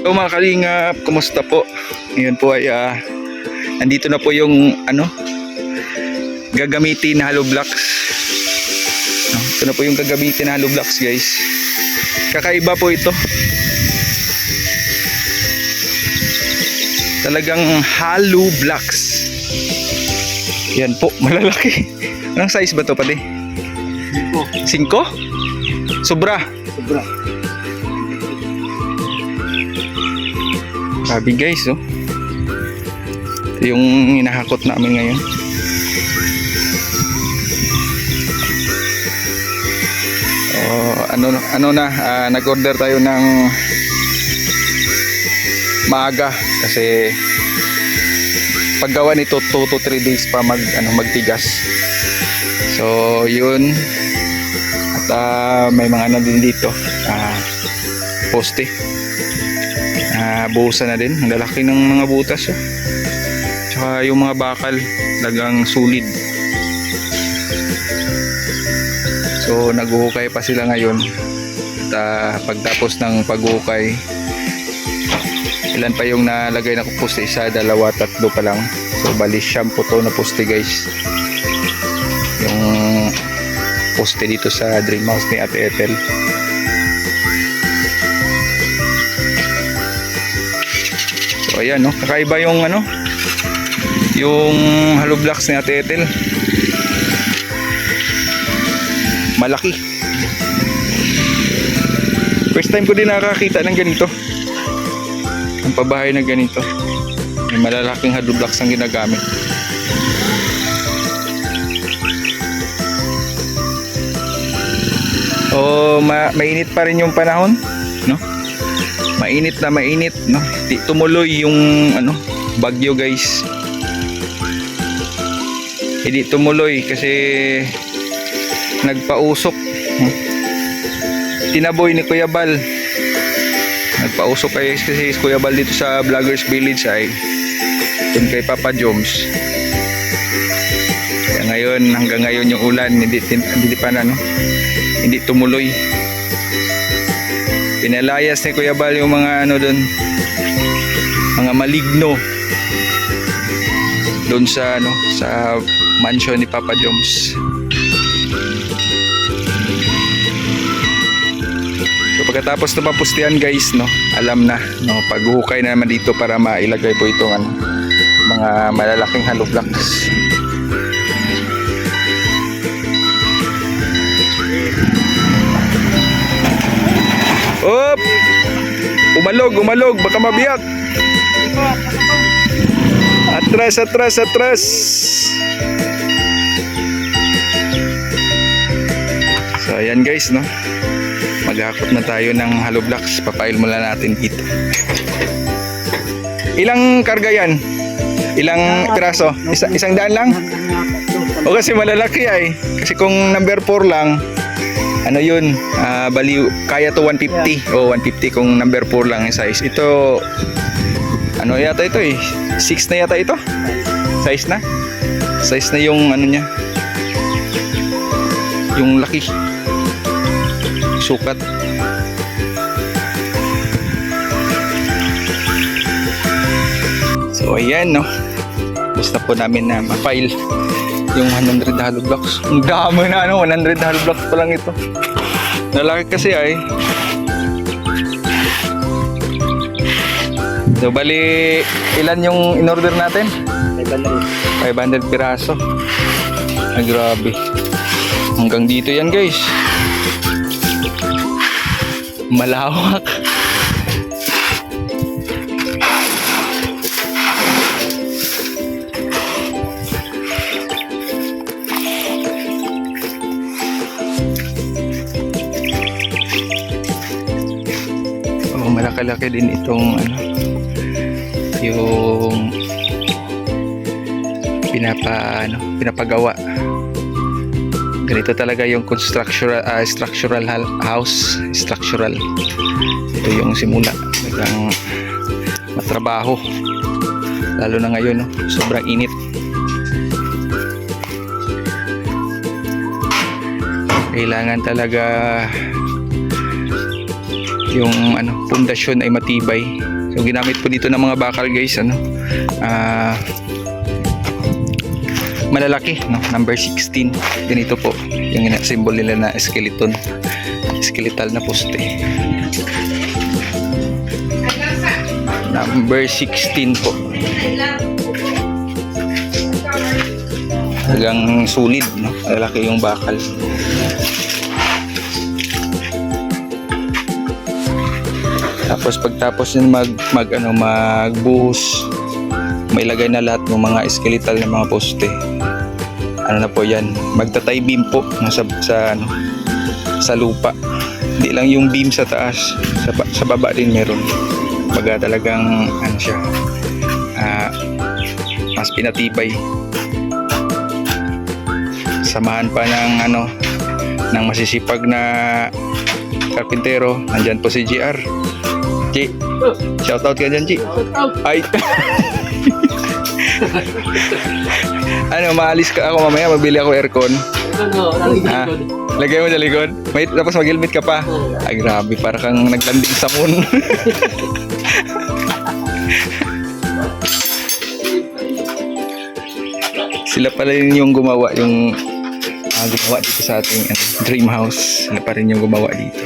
So mga kalingap, kumusta po? Ngayon po ay nandito na po yung gagamitin na hollow blocks. Ito na po yung gagamitin na hollow blocks, guys. Kakaiba po ito. Talagang hollow blocks. Yan po, malalaki. Anong size ba ito pati? 5? Sobra. Sabi guys, oh. Ito yung hinahakot namin ngayon. Nag-order tayo ng maaga kasi paggawa nito 2 to 3 days pa magtigas. So yun. At may mga din dito poste. Buhusan na din. Ang lalaki ng mga butas, oh. Tsaka yung mga bakal talagang solid. So naghuhukay pa sila ngayon. At pagtapos ng paghuhukay, ilan pa yung nalagay na poste? 1, 2, 3 pa lang. So bali 10 to na poste, guys. Yung poste dito sa dream house ni Ate Ethel. So ayan, no, kakaiba yung yung hollow blocks ni Ate Ethel. Malaki. First time ko din nakakita ng ganito. Ang pabahay na ganito. May malalaking hollow blocks ang ginagamit. Mainit pa rin yung panahon, no? Mainit, no? Tumuloy yung bagyo, guys. Hindi tumuloy kasi nagpausok. Tinaboy ni Kuya Bal. Nagpausok kasi si Kuya Bal dito sa Vloggers Village ay dun kay Papa Joms. Kaya ngayon, hanggang ngayon yung ulan hindi pa hindi tumuloy. Pinalayas ni Kuya Bal yung mga doon, mga maligno doon sa sa mansion ni Papa Joms. So pagkatapos na mapustihan, guys, alam na, paghuhukay na naman dito para mailagay po itong mga malalaking hollow blocks. Op! Umalog, baka mabiyak. Atras. So ayan, guys, maghakot na tayo ng hollow blocks. Papail mula natin dito. Ilang karga yan? Ilang piraso? Isang daan lang? O kasi malalaki ay. Kasi kung number 4 lang, yun, bali kaya to 150 o 150 kung number 4 lang yung size. Ito yata ito 6 na yata ito. Size na yung niya, yung laki sukat. So ayan, basta po namin na ma-file yung 100 hollow blocks. Ang dami na 100 hollow blocks pa lang ito. Nalaki kasi ay. So bali, ilan yung in-order natin? 500 piraso. Ay grabe. Hanggang dito yan, guys. Malawak. Malaki-laki din itong yung pinapagawa. Ganito talaga yung structural house. Ito yung simula. Talagang matrabaho. Lalo na ngayon, sobrang init. Kailangan talaga yung pundasyon ay matibay. So ginamit po dito ng mga bakal guys, malalaki, no? Number 16. Ganito po yung symbol nila na skeletal na poste. Number 16 po. Hanggang solid, no? Malalaki yung bakal. Tapos pagtapos yun magbuhos, mailagay na lahat ng mga skeletal na mga poste. Ano na po yan, magtatay beam po sa lupa. Hindi lang yung beam sa taas, sa baba din meron. Baga talagang siya, mas pinatibay. Samahan pa ng masisipag na karpintero. Nandyan po si GR. G, shoutout ka dyan, G. Ay. Maalis ka ako mamaya, magbili ako aircon. Lagay mo sa likod. Tapos mag-helmet ka pa. Ay, grabe, para kang naglanding sa moon. Sila pala yung gumawa, gumawa dito sa ating dream house. Sila pa rin yung gumawa dito.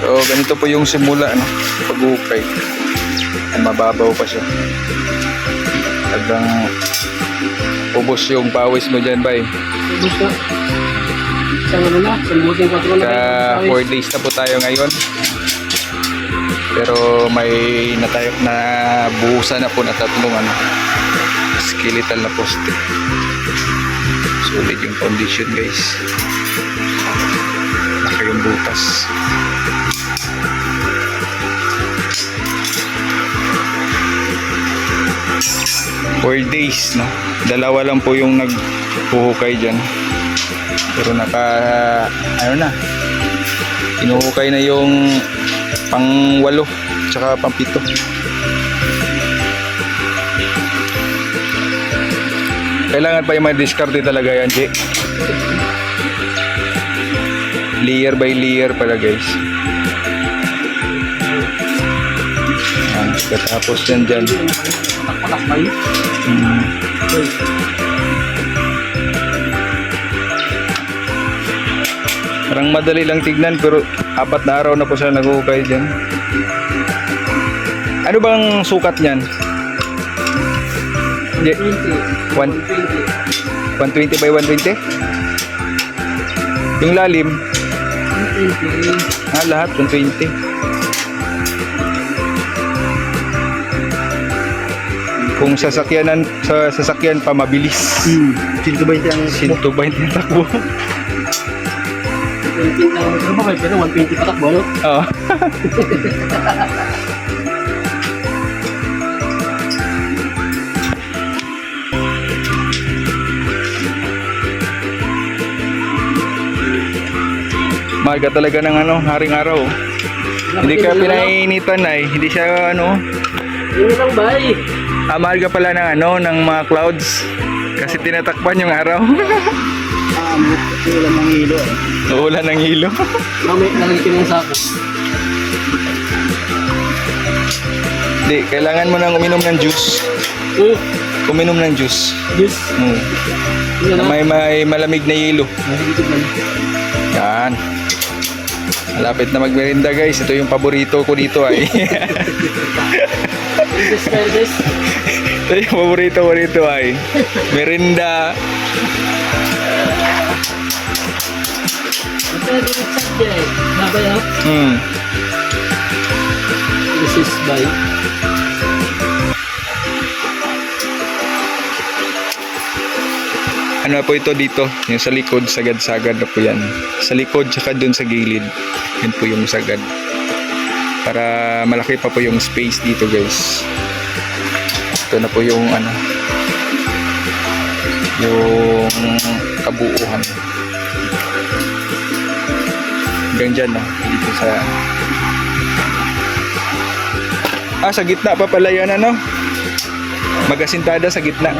So, ganito po yung simula, pag-ukay. Mababaw pa siya. Hanggang ubos yung pawis mo dyan, bay. Ubos na. Sa 4 days na po tayo ngayon. Pero may nabuhusan na po na tatlong skeletal na poste. Solid yung condition guys. Laki yung butas. For days, no? Dalawa lang po yung naghuhukay dyan. Pero inuhukay na yung pang-8 tsaka pang-7. Kailangan pa yung ma-discarte talaga yan, G. Layer by layer pala guys. Katapos yan dyan. Parang madali lang tignan pero 4 na araw na po siya nag-ukay dyan. Ano bang sukat niyan? 120 by 120? Yung lalim? 120. Lahat 120. Kung sa sasakyan pa mabilis. 120 ang 120 ang takbo. 120 lang pero ba pero 120 patakbo, no? Oo. Maga talaga ng haring araw. Hindi ka pinainitan ay, hindi siya Yun lang ba eh. Amarga pala ng mga clouds kasi tinatakpan yung araw. Ulan ng hilo. Uulan ng hilo. Mamaya nalagay ng sako. Hindi, kailangan mo nang uminom ng juice. Uminom ng juice. Juice? May malamig na hilo. Yan. Malapit na magmerienda guys. Ito yung paborito ko dito ay. Ito yung paborito ko dito ay merienda. This is by ano po ito dito, yung sa likod, sagad-sagad na po yan. Sa likod, tsaka dun sa gilid. Yan po yung sagad. Para malaki pa po yung space dito guys. Ito na po yung yung kabuuhan. Hanggang dyan, dito sa sa gitna pa pala yan, magasintada sa gitna.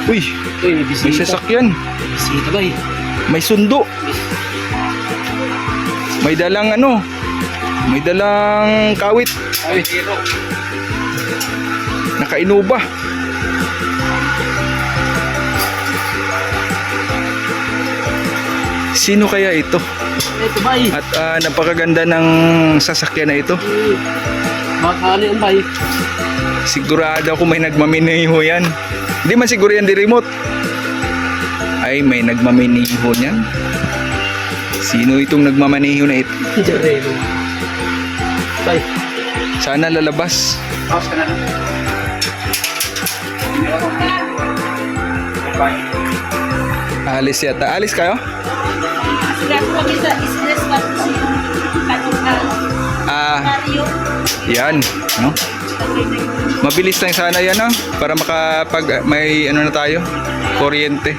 Uy, Uy, may may bisita. sasakyan. Bisita bay. May sundo. May dalang ano. May dalang kawit. Ay, Nakainuba. Sino kaya ito? ito bay. At napakaganda ng sasakyan na ito. Baka ano yung bay? Sigurado ako may nagmaminiho yan. Hindi man siguro yan di remote. Ay, may nagmamaniho niyan. Sino itong nagmamaniho na ito? Jareno. Bay. Sana lalabas. Pause ka na. Alis yata. Alis kayo? Sila ko kami sa stress pa si Mario. Yan. No? Mabilis lang sana yan, no? Para makapag may ano na tayo. Kuryente.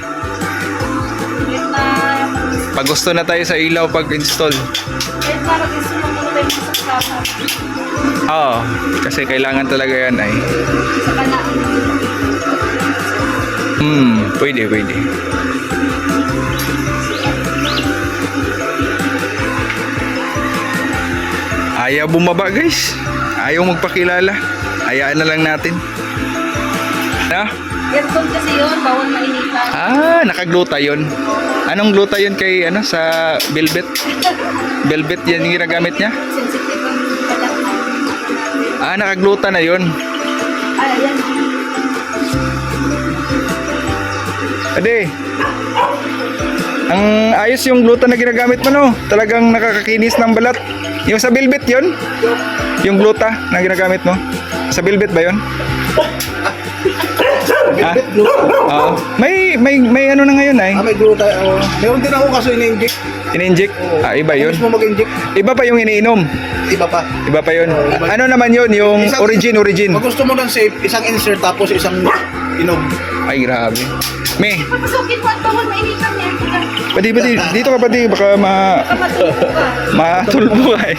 Pag gusto na tayo sa ilaw pag-install. Kahit para gusto mo muna tayo sa sasama. Oo. Kasi kailangan talaga yan ay. Sa kana. Pwede. Ayaw bumaba, guys. Ayaw magpakilala. Hayaan na lang natin. Na? Aircon kasi yun, bawal mainitan. Nakagluta yun. Anong gluta yun kay ano sa velvet? Velvet yan yung ginagamit niya? Sensitive ang balat. Nakagluta na yun. Ay, ayan. Ade. Ang ayos yung gluta na ginagamit mo, no? Talagang nakakakinis ng balat. Yung sa velvet yun? Yung gluta na ginagamit mo? Sa velvet ba yun? Oo. May ano na ngayon ay. May gluta. Meron din ako kaso ini-inject. In-inject? Iba yun. Mismo mag-inject. Iba pa yung iniinom. Iba pa. Iba pa yun. Ano naman yun? Yung origin. Pag gusto mo ng safe, isang insert tapos isang inog. Ay, grabe. Me, Papasukin mo at bawal mainitan niya. pati. Dito ka pati. Baka Kamatulog ka. matulbo ka eh.